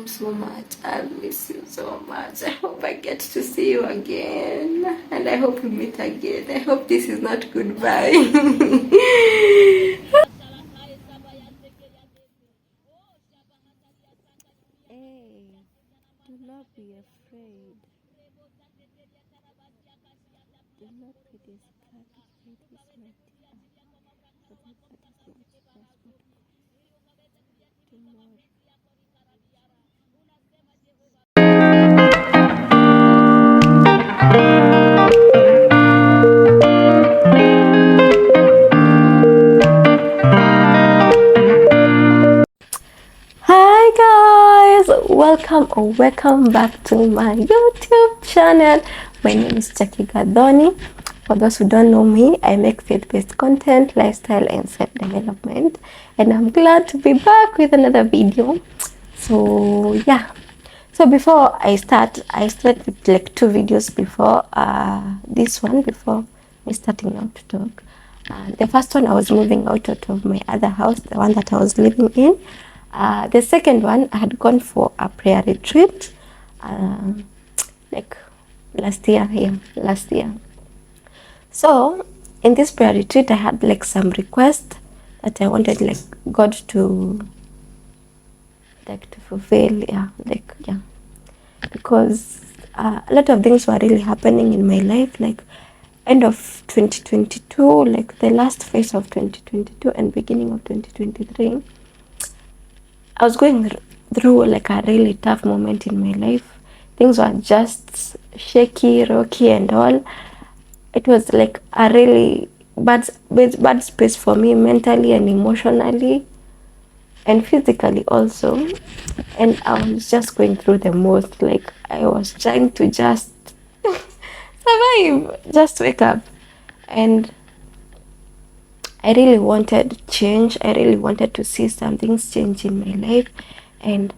so much. I miss you so much. I hope I get to see you again. And I hope we meet again. I hope this is not goodbye. Hey, do not be afraid. Do not be discouraged, my dear. For that is not just what tomorrow. Hi guys, welcome back to my YouTube channel. My name is Jackie Gadoni. For those who don't know me, I make faith-based content, lifestyle and self-development, and I'm glad to be back with another video. So yeah, so before I started with like 2 videos before this one, before me starting now to talk. The first one, I was moving out of my other house, the one that I was living in. The second one, I had gone for a prayer retreat, like last year. So in this prayer retreat, I had like some requests that I wanted like God to fulfill, because a lot of things were really happening in my life, like end of 2022, like the last phase of 2022 and beginning of 2023. I was going through like a really tough moment in my life. Things were just shaky, rocky and all. It was like a really bad space for me, mentally and emotionally and physically also. And I was just going through the most. Like I was trying to just survive, just wake up. And I really wanted change. I really wanted to see some things change in my life. And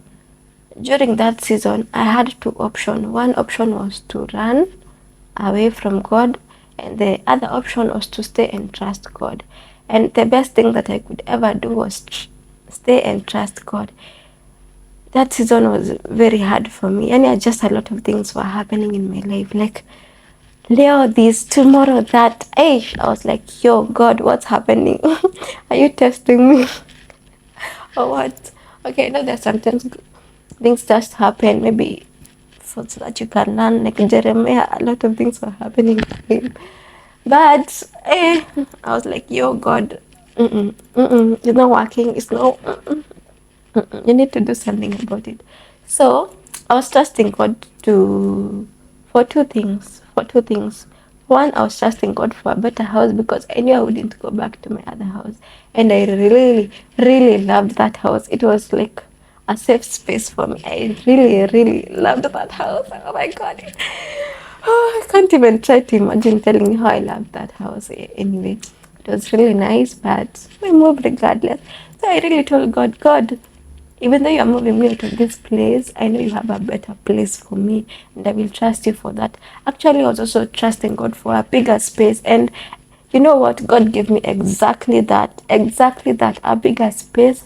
during that season, I had 2 options. One option was to run away from God, and the other option was to stay and trust God. And the best thing that I could ever do was stay and trust God. That season was very hard for me, and just a lot of things were happening in my life, like Leo this, tomorrow that. I was like, yo God, what's happening? Are you testing me or what? Okay, I know that sometimes things just happen, maybe so that you can learn. Like Jeremiah, a lot of things were happening to him, but I was like, yo God, it's not working, it's not, you need to do something about it. So I was trusting God for two things. One, I was trusting God for a better house, because I knew I wouldn't go back to my other house, and I really, really loved that house. It was like a safe space for me. I really, really loved that house. Oh my God. Oh, I can't even try to imagine telling you how I loved that house. Anyway, it was really nice, but we moved regardless. So I really told God, God, even though you are moving me out of this place, I know you have a better place for me, and I will trust you for that. Actually, I was also trusting God for a bigger space, and you know what? God gave me exactly that, a bigger space,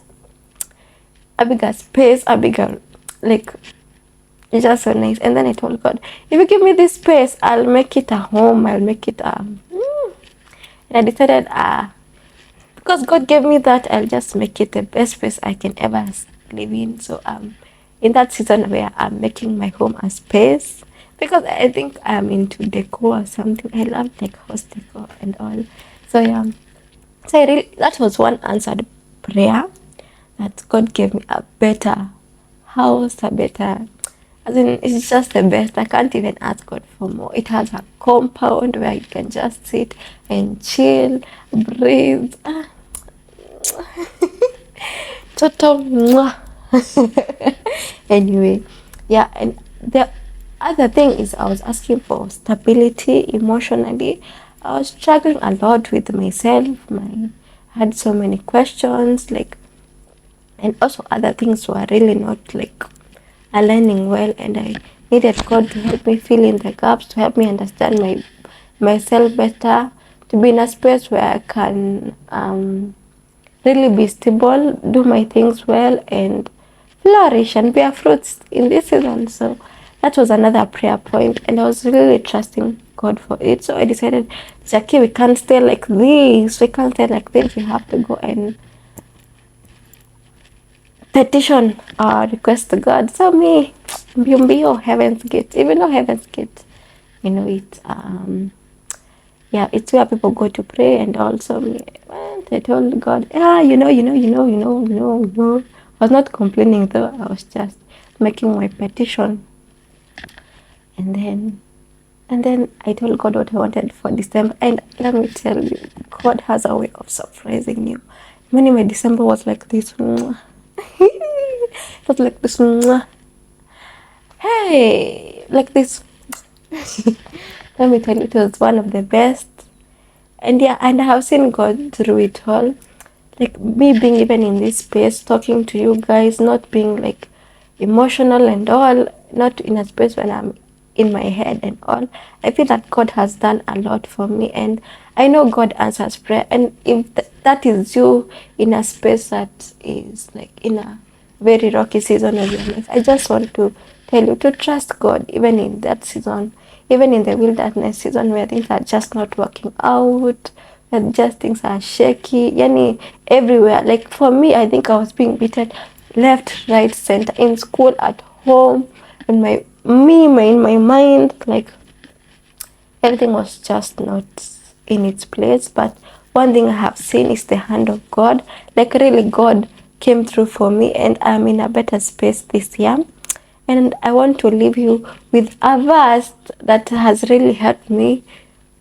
like, it's just so nice. And then I told God, if you give me this space, I'll make it a home. I'll make it and I decided, because God gave me that, I'll just make it the best place I can ever live in. So in that season where I'm making my home a space, because I think I'm into decor or something. I love like house decor and all. So yeah, so that was one answered prayer, that God gave me a better house, as in, it's just the best. I can't even ask God for more. It has a compound where you can just sit and chill, breathe. Total mwah. Anyway, yeah, and the other thing is I was asking for stability emotionally. I was struggling a lot with myself. I had so many questions, like, and also other things were really not like aligning well, and I needed God to help me fill in the gaps, to help me understand myself better, to be in a space where I can really be stable, do my things well, and flourish and bear fruits in this season. So that was another prayer point, and I was really trusting God for it. So I decided, Jackie, we can't stay like this. We can't stay like this. We have to go and petition or request to God. So me, mbio Heaven's Gate. Even though Heaven's Gate, you know, it's where people go to pray. And also me, I told God, I was not complaining though. I was just making my petition. And then I told God what I wanted for December. And let me tell you, God has a way of surprising you. My December was like this. It was like this. Hey, like this. Let me tell you, it was one of the best. And I have seen God through it all. Like me being even in this space, talking to you guys, not being like emotional and all, not in a space when I'm in my head and all. I feel that God has done a lot for me, and I know God answers prayer. And if that is you in a space that is like in a very rocky season of your life, I just want to tell you to trust God even in that season, even in the wilderness season where things are just not working out, and just things are shaky, yani everywhere. Like for me, I think I was being beaten left, right, center, in school, at home, and in my mind, like everything was just not in its place. But one thing I have seen is the hand of God. Like really, God came through for me, and I'm in a better space this year. And I want to leave you with a verse that has really helped me.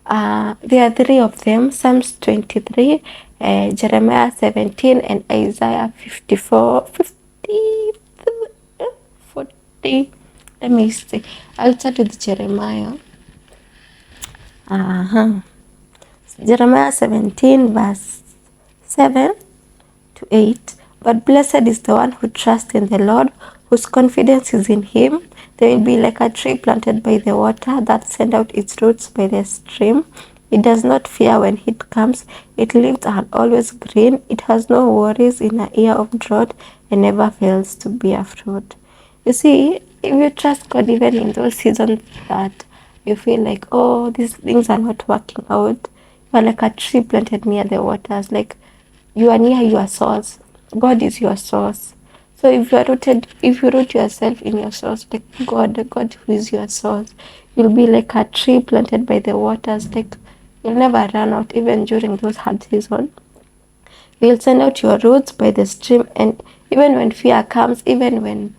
There are three of them: Psalms 23, Jeremiah 17, and Isaiah 54, 40. Let me see. I'll start with Jeremiah. Jeremiah 17, verse 7 to 8. But blessed is the one who trusts in the Lord, whose confidence is in him. They will be like a tree planted by the water that sends out its roots by the stream. It does not fear when heat comes. It lives and always green. It has no worries in a year of drought and never fails to bear fruit. You see, if you trust God even in those seasons that you feel like, oh, these things are not working out, you are like a tree planted near the waters. Like you are near your source. God is your source. So if you root yourself in your source, like God who is your source, you'll be like a tree planted by the waters. Like you'll never run out, even during those hard seasons. You'll send out your roots by the stream, and even when fear comes, even when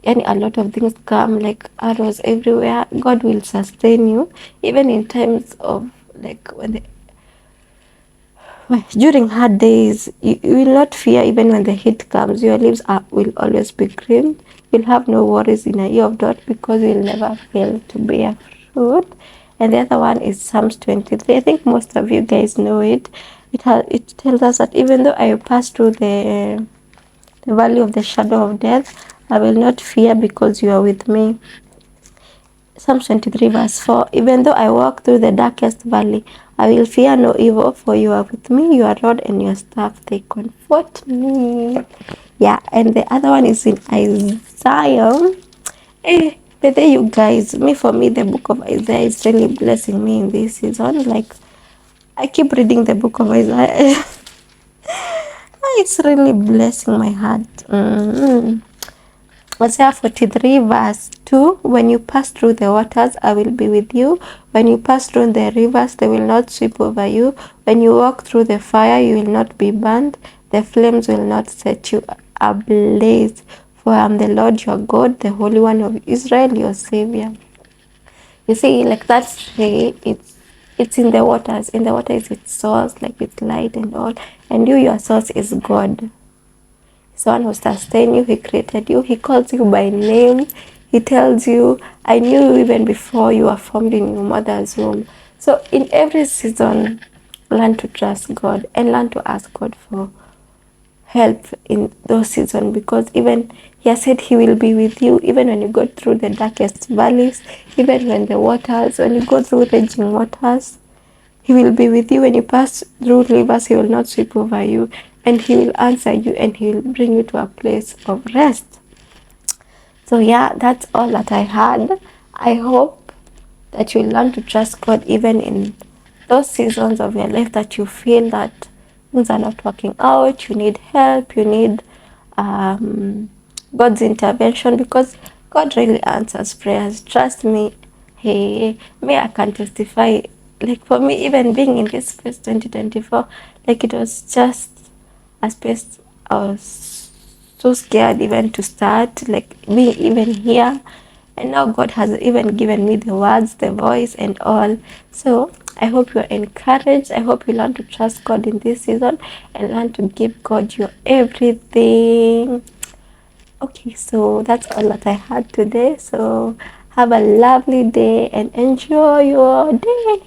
a lot of things come, like arrows everywhere, God will sustain you. Even in times of like during hard days, you will not fear. Even when the heat comes, your leaves will always be green. You'll have no worries in a year of drought, because you'll never fail to bear fruit. And the other one is Psalms 23. I think most of you guys know it. It tells us that even though I pass through the valley of the shadow of death, I will not fear, because you are with me. Psalm 23 verse 4. Even though I walk through the darkest valley, I will fear no evil, for you are with me. Your rod and your staff, they comfort me. Yeah, and the other one is in Isaiah. But there you guys, for me, the book of Isaiah is really blessing me in this season. Like, I keep reading the book of Isaiah. It's really blessing my heart. Isaiah 43 verse 2. When you pass through the waters, I will be with you. When you pass through the rivers, they will not sweep over you. When you walk through the fire, you will not be burned. The flames will not set you ablaze. For I am the Lord your God, the Holy One of Israel, your Savior. You see, like that tree, it's in the waters. In the water is its source, like its light and all. And your source is God. He's the one who sustains you. He created you. He calls you by name. He tells you, I knew you even before you were formed in your mother's womb. So in every season, learn to trust God and learn to ask God for help in those seasons, because even he has said he will be with you even when you go through the darkest valleys, even when you go through raging waters. He will be with you. When you pass through rivers, he will not sweep over you, and he will answer you, and he will bring you to a place of rest. So yeah, that's all that I had. I hope that you learn to trust God even in those seasons of your life that you feel that things are not working out, you need help, you need um, God's intervention, because God really answers prayers. Trust me. Hey, me, I can testify. Like for me, even being in this space 2024, like it was just a space I was so scared even to start, like being even here. And now God has even given me the words, the voice, and all. So I hope you're encouraged. I hope you learn to trust God in this season and learn to give God your everything. Okay, so that's all that I had today. So have a lovely day and enjoy your day.